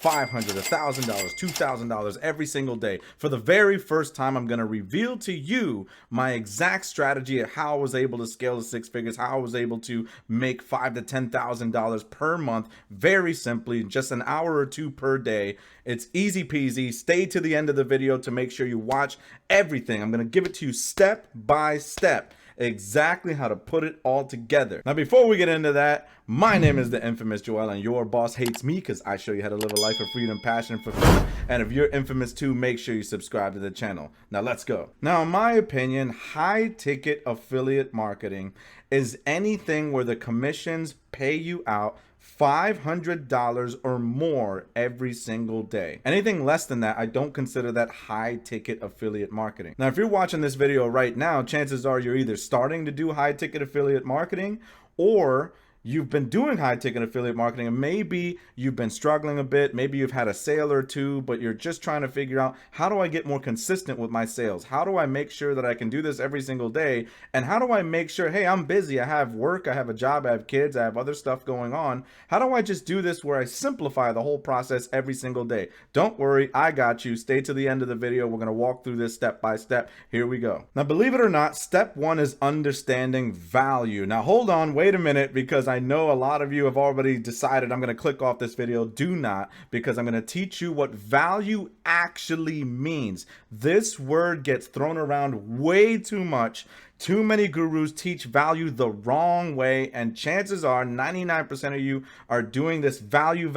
$500, $1,000, $2,000 every single day. For the very first time, I'm going to reveal to you my exact strategy of how I was able to scale to six figures, how I was able to make $5,000 to $10,000 per month, very simply, just an hour or two per day. It's easy peasy. Stay to the end of the video to make sure you watch everything. I'm going to give it to you step by step, exactly how to put it all together. Now, before we get into that, my name is the infamous Joel, and your boss hates me because I show you how to live a life of freedom, passion, and fulfillment. And if you're infamous too, make sure you subscribe to the channel. Now, let's go. Now, in my opinion, high ticket affiliate marketing is anything where the commissions pay you out $500 or more every single day. Anything less than that, I don't consider that high ticket affiliate marketing. Now, if you're watching this video right now, chances are you're either starting to do high ticket affiliate marketing, or you've been doing high ticket affiliate marketing and maybe you've been struggling a bit. Maybe you've had a sale or two, but you're just trying to figure out, how do I get more consistent with my sales? How do I make sure that I can do this every single day? And how do I make sure, hey, I'm busy, I have work, I have a job, I have kids, I have other stuff going on. How do I just do this where I simplify the whole process every single day? Don't worry, I got you. Stay to the end of the video. We're going to walk through this step by step. Here we go. Now, believe it or not, step one is understanding value. Now, hold on, wait a minute, because I know a lot of you have already decided I'm going to click off this video. Do not, because I'm going to teach you what value actually means. This word gets thrown around way too much. Too many gurus teach value the wrong way, and chances are 99% of you are doing this value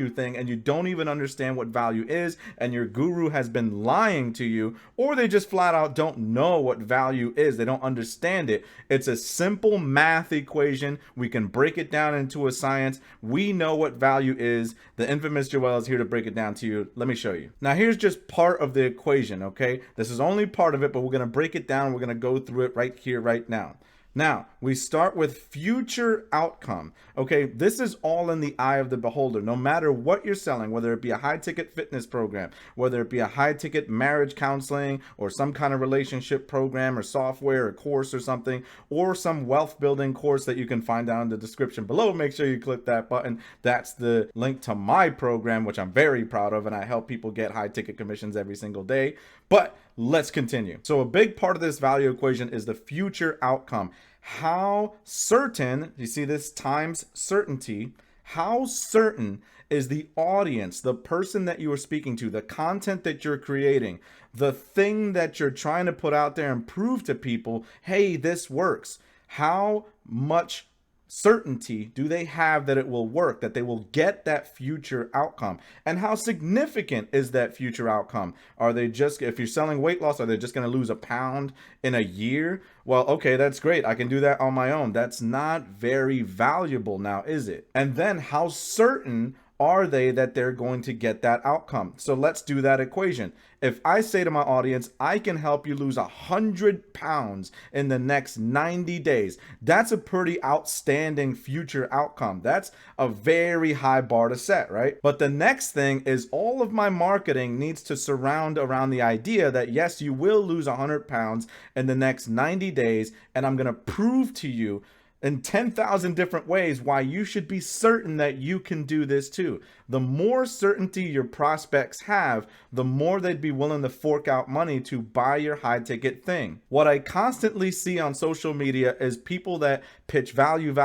thing, and you don't even understand what value is, and your guru has been lying to you, or they just flat out don't know what value is. They don't understand it. It's a simple math equation. We can break it down into a science. We know what value is. The infamous Joel is here to break it down to you. Let me show you. Now, here's just part of the equation, okay? This is only part of it, but we're going to break it down. We're going to go through it right here, right now. Now, we start with future outcome. Okay, this is all in the eye of the beholder. No matter what you're selling, whether it be a high ticket fitness program, whether it be a high ticket marriage counseling, or some kind of relationship program or software or course or something, or some wealth building course that you can find down in the description below, make sure you click that button. That's the link to my program, which I'm very proud of, and I help people get high ticket commissions every single day. But let's continue. So a big part of this value equation is the future outcome. How certain, you see this times certainty, how certain is the audience, the person that you are speaking to, the content that you're creating, the thing that you're trying to put out there and prove to people, hey, this works. How much certainty do they have that it will work, that they will get that future outcome? And how significant is that future outcome? Are they just, if you're selling weight loss, are they just going to lose a pound in a year? Well, okay, that's great. I can do that on my own. That's not very valuable now, is it? And then how certain are they that they're going to get that outcome? So let's do that equation. If I say to my audience, I can help you lose 100 pounds in the next 90 days, that's a pretty outstanding future outcome. That's a very high bar to set, right? But the next thing is all of my marketing needs to surround around the idea that yes, you will lose 100 pounds in the next 90 days, and I'm going to prove to you in 10,000 different ways why you should be certain that you can do this too. The more certainty your prospects have, the more they'd be willing to fork out money to buy your high ticket thing. What I constantly see on social media is people that pitch value.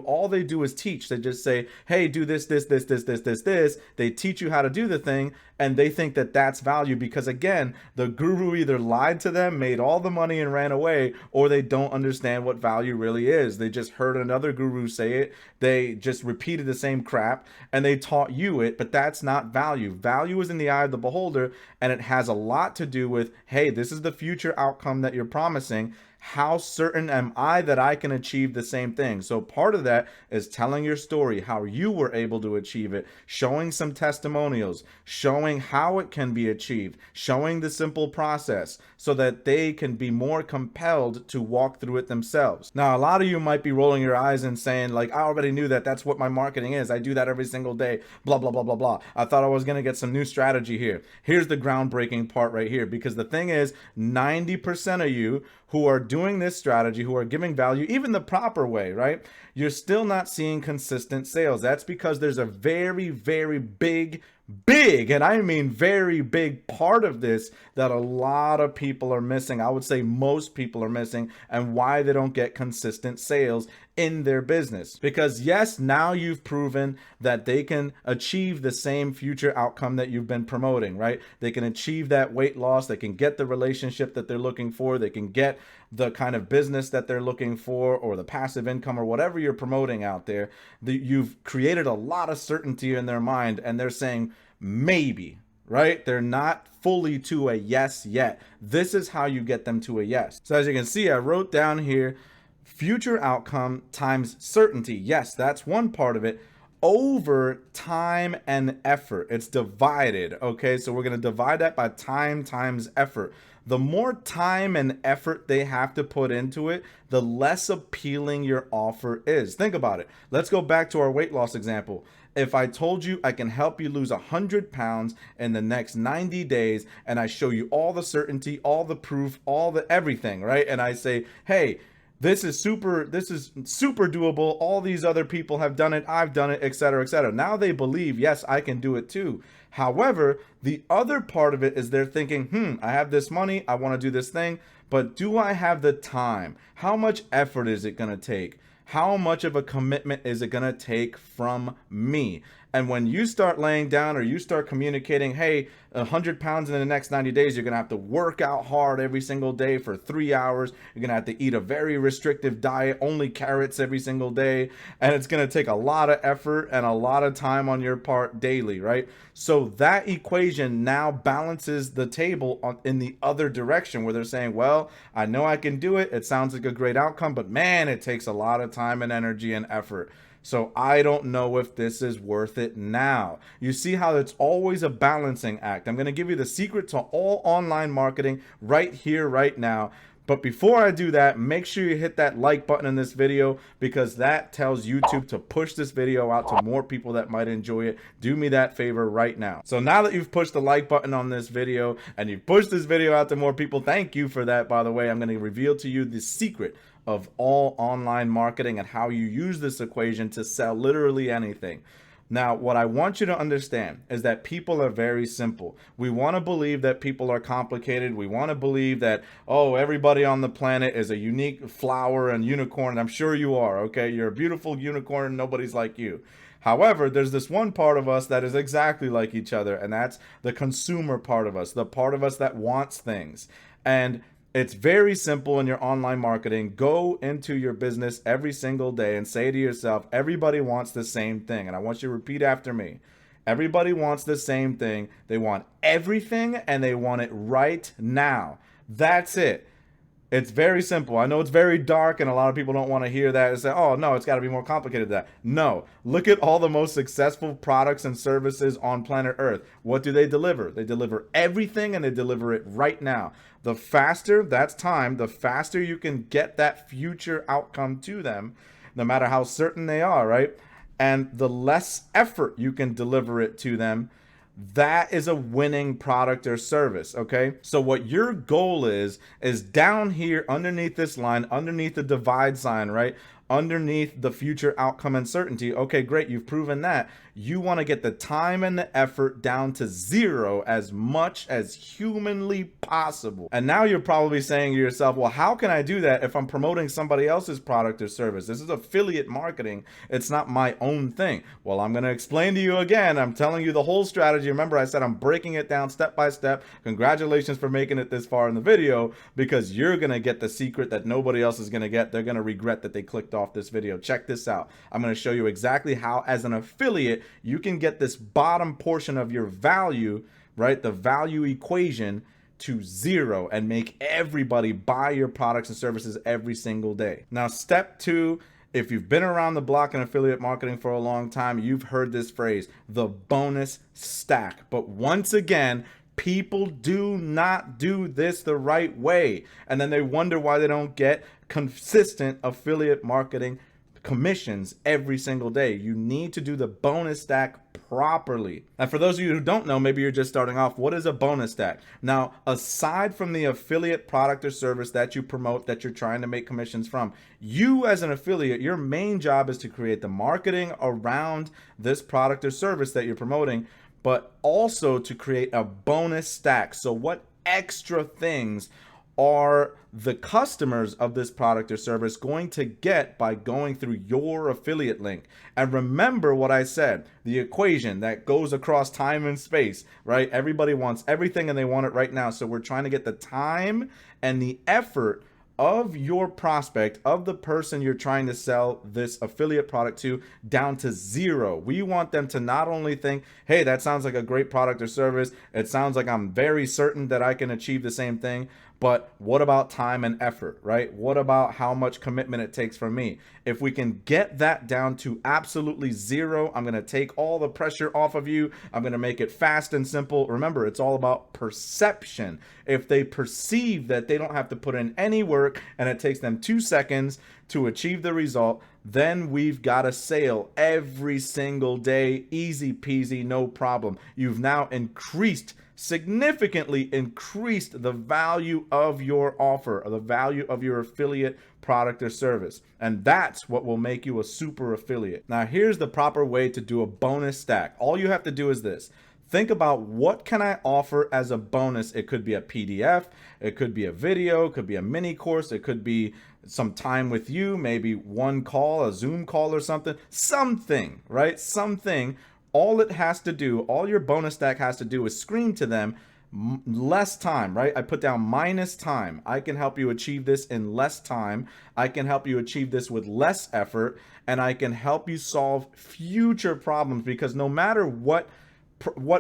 All they do is teach. They just say, hey, do this. They teach you how to do the thing, and they think that that's value because, again, the guru either lied to them, made all the money and ran away, or they don't understand what value really is. They just heard another guru say it. They just repeated the same crap and they taught you it, but that's not value. Value is in the eye of the beholder, and it has a lot to do with, hey, this is the future outcome that you're promising. How certain am I that I can achieve the same thing? So part of that is telling your story, how you were able to achieve it, showing some testimonials, showing how it can be achieved, showing the simple process so that they can be more compelled to walk through it themselves. Now, a lot of you might be rolling your eyes and saying, like, I already knew that. That's what my marketing is. I do that every single day, blah, blah, blah, blah, blah. I thought I was going to get some new strategy here. Here's the groundbreaking part right here, because the thing is, 90% of you who are doing this strategy, who are giving value, even the proper way, right? You're still not seeing consistent sales. That's because there's a very, very big, and I mean very big part of this that a lot of people are missing. I would say most people are missing, and why they don't get consistent sales in their business. Because yes, now you've proven that they can achieve the same future outcome that you've been promoting, right? They can achieve that weight loss. They can get the relationship that they're looking for. They can get the kind of business that they're looking for, or the passive income, or whatever you're promoting out there. You've created a lot of certainty in their mind, and they're saying maybe, right? They're not fully to a yes yet. This is how you get them to a yes. So as you can see, I wrote down here, future outcome times certainty. Yes, that's one part of it. Over time and effort. It's divided. Okay, so we're going to divide that by time times effort. The more time and effort they have to put into it, the less appealing your offer is. Think about it. Let's go back to our weight loss example. If I told you I can help you lose 100 pounds in the next 90 days, and I show you all the certainty, all the proof, all the everything, right? And I say, hey, this is super doable. All these other people have done it. I've done it, etc., etc. Now they believe, yes, I can do it too. However, the other part of it is they're thinking, I have this money. I want to do this thing, but do I have the time? How much effort is it going to take? How much of a commitment is it going to take from me? And when you start laying down, or you start communicating, hey, 100 pounds in the next 90 days, you're going to have to work out hard every single day for 3 hours. You're going to have to eat a very restrictive diet, only carrots every single day. And it's going to take a lot of effort and a lot of time on your part daily, right? So that equation now balances the table in the other direction, where they're saying, well, I know I can do it. It sounds like a great outcome, but man, it takes a lot of time and energy and effort. So I don't know if this is worth it now. You see how it's always a balancing act. I'm going to give you the secret to all online marketing right here, right now. But before I do that, make sure you hit that like button in this video, because that tells YouTube to push this video out to more people that might enjoy it. Do me that favor right now. So now that you've pushed the like button on this video, and you've pushed this video out to more people, thank you for that, by the way. I'm going to reveal to you the secret of all online marketing and how you use this equation to sell literally anything. Now, what I want you to understand is that people are very simple. We want to believe that people are complicated. We want to believe that, oh, everybody on the planet is a unique flower and unicorn. I'm sure you are, okay? You're a beautiful unicorn. Nobody's like you. However, there's this one part of us that is exactly like each other, and that's the consumer part of us, the part of us that wants things. And it's very simple in your online marketing. Go into your business every single day and say to yourself, everybody wants the same thing. And I want you to repeat after me. Everybody wants the same thing. They want everything, and they want it right now. That's it. It's very simple. I know it's very dark, and a lot of people don't want to hear that and say, oh, no, it's got to be more complicated than that. No. Look at all the most successful products and services on planet Earth. What do they deliver? They deliver everything, and they deliver it right now. The faster, that's time, the faster you can get that future outcome to them, no matter how certain they are, right? And the less effort you can deliver it to them, that is a winning product or service, okay? So what your goal is down here underneath this line, underneath the divide sign, right? Underneath the future outcome and certainty. Okay, great, you've proven that. You want to get the time and the effort down to 0 as much as humanly possible. And now you're probably saying to yourself, well, how can I do that if I'm promoting somebody else's product or service? This is affiliate marketing. It's not my own thing. Well, I'm going to explain to you again. I'm telling you the whole strategy. Remember, I said I'm breaking it down step by step. Congratulations for making it this far in the video, because you're going to get the secret that nobody else is going to get. They're going to regret that they clicked off this video. Check this out. I'm going to show you exactly how, as an affiliate, you can get this bottom portion of your value, right, the value equation, to 0 and make everybody buy your products and services every single day. Now, step 2, if you've been around the block in affiliate marketing for a long time, you've heard this phrase, the bonus stack. But once again, people do not do this the right way, and then they wonder why they don't get consistent affiliate marketing commissions every single day. You need to do the bonus stack properly. And for those of you who don't know, maybe you're just starting off, what is a bonus stack? Now, aside from the affiliate product or service that you promote, that you're trying to make commissions from, you as an affiliate, your main job is to create the marketing around this product or service that you're promoting, but also to create a bonus stack. So what extra things are the customers of this product or service going to get by going through your affiliate link? And remember what I said, the equation that goes across time and space, right? Everybody wants everything and they want it right now. So we're trying to get the time and the effort of your prospect, of the person you're trying to sell this affiliate product to, down to zero. We want them to not only think, hey, that sounds like a great product or service, it sounds like I'm very certain that I can achieve the same thing, but what about time and effort, right? What about how much commitment it takes from me? If we can get that down to absolutely zero, I'm gonna take all the pressure off of you. I'm gonna make it fast and simple. Remember, it's all about perception. If they perceive that they don't have to put in any work and it takes them 2 seconds to achieve the result, then we've got a sale every single day, easy peasy, no problem. You've now significantly increased the value of your offer, or the value of your affiliate product or service. And that's what will make you a super affiliate. Now, here's the proper way to do a bonus stack. All you have to do is this. Think about, what can I offer as a bonus? It could be a PDF, it could be a video, it could be a mini course, it could be some time with you, maybe one call, a Zoom call or something, right? Something. All it has to do, all your bonus stack has to do is scream to them, less time, right? I put down minus time. I can help you achieve this in less time. I can help you achieve this with less effort, and I can help you solve future problems, because no matter what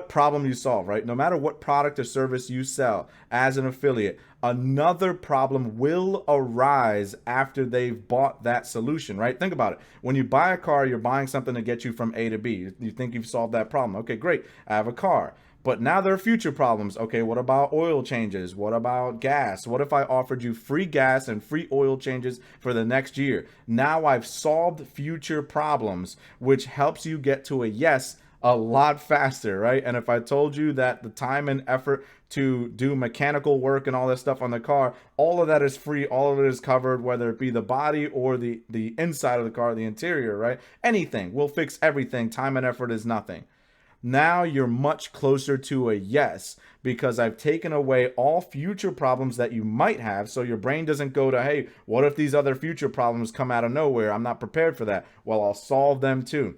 problem you solve, right? No matter what product or service you sell as an affiliate, another problem will arise after they've bought that solution, right? Think about it. When you buy a car, you're buying something to get you from A to B. You think you've solved that problem. Okay, great. I have a car. But now there are future problems. Okay, what about oil changes? What about gas? What if I offered you free gas and free oil changes for the next year? Now I've solved future problems, which helps you get to a yes a lot faster, right? And if I told you that the time and effort to do mechanical work and all this stuff on the car, all of that is free, all of it is covered, whether it be the body or the inside of the car, the interior, right? Anything, we'll fix everything. Time and effort is nothing. Now you're much closer to a yes, because I've taken away all future problems that you might have. So your brain doesn't go to, hey, what if these other future problems come out of nowhere? I'm not prepared for that. Well, I'll solve them too.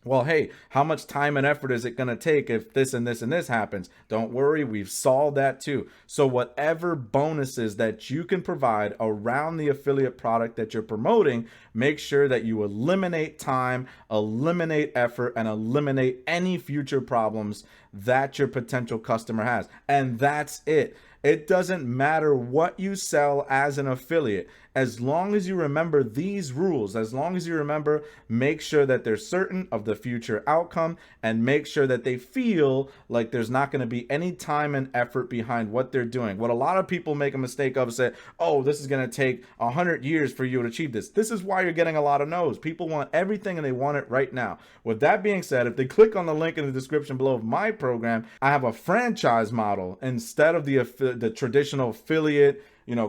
Well, hey, how much time and effort is it going to take if this and this and this happens? Don't worry, we've solved that too. So whatever bonuses that you can provide around the affiliate product that you're promoting, make sure that you eliminate time, eliminate effort, and eliminate any future problems that your potential customer has. And that's it. It doesn't matter what you sell as an affiliate. As long as you remember these rules, as long as you remember, make sure that they're certain of the future outcome, and make sure that they feel like there's not going to be any time and effort behind what they're doing. What a lot of people make a mistake of is say, oh, this is going to take 100 years for you to achieve this. This is why you're getting a lot of no's. People want everything and they want it right now. With that being said, if they click on the link in the description below of my program, I have a franchise model instead of the traditional affiliate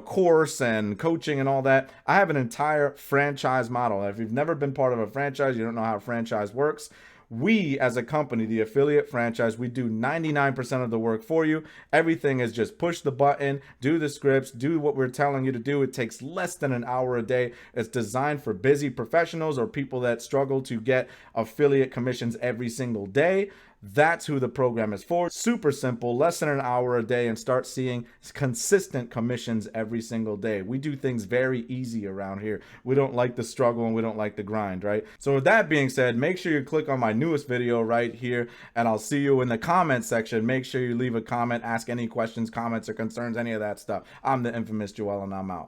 course and coaching and all that. I have an entire franchise model. If you've never been part of a franchise, you don't know how a franchise works. We, as a company, the affiliate franchise, we do 99% of the work for you. Everything is just push the button, do the scripts, do what we're telling you to do. It takes less than an hour a day. It's designed for busy professionals or people that struggle to get affiliate commissions every single day. That's who the program is for. Super simple, less than an hour a day, and start seeing consistent commissions every single day. We do things very easy around here. We don't like the struggle and we don't like the grind, right? So with that being said, make sure you click on my newest video right here, and I'll see you in the comment section. Make sure you leave a comment, ask any questions, comments, or concerns, any of that stuff. I'm the infamous Joel, and I'm out.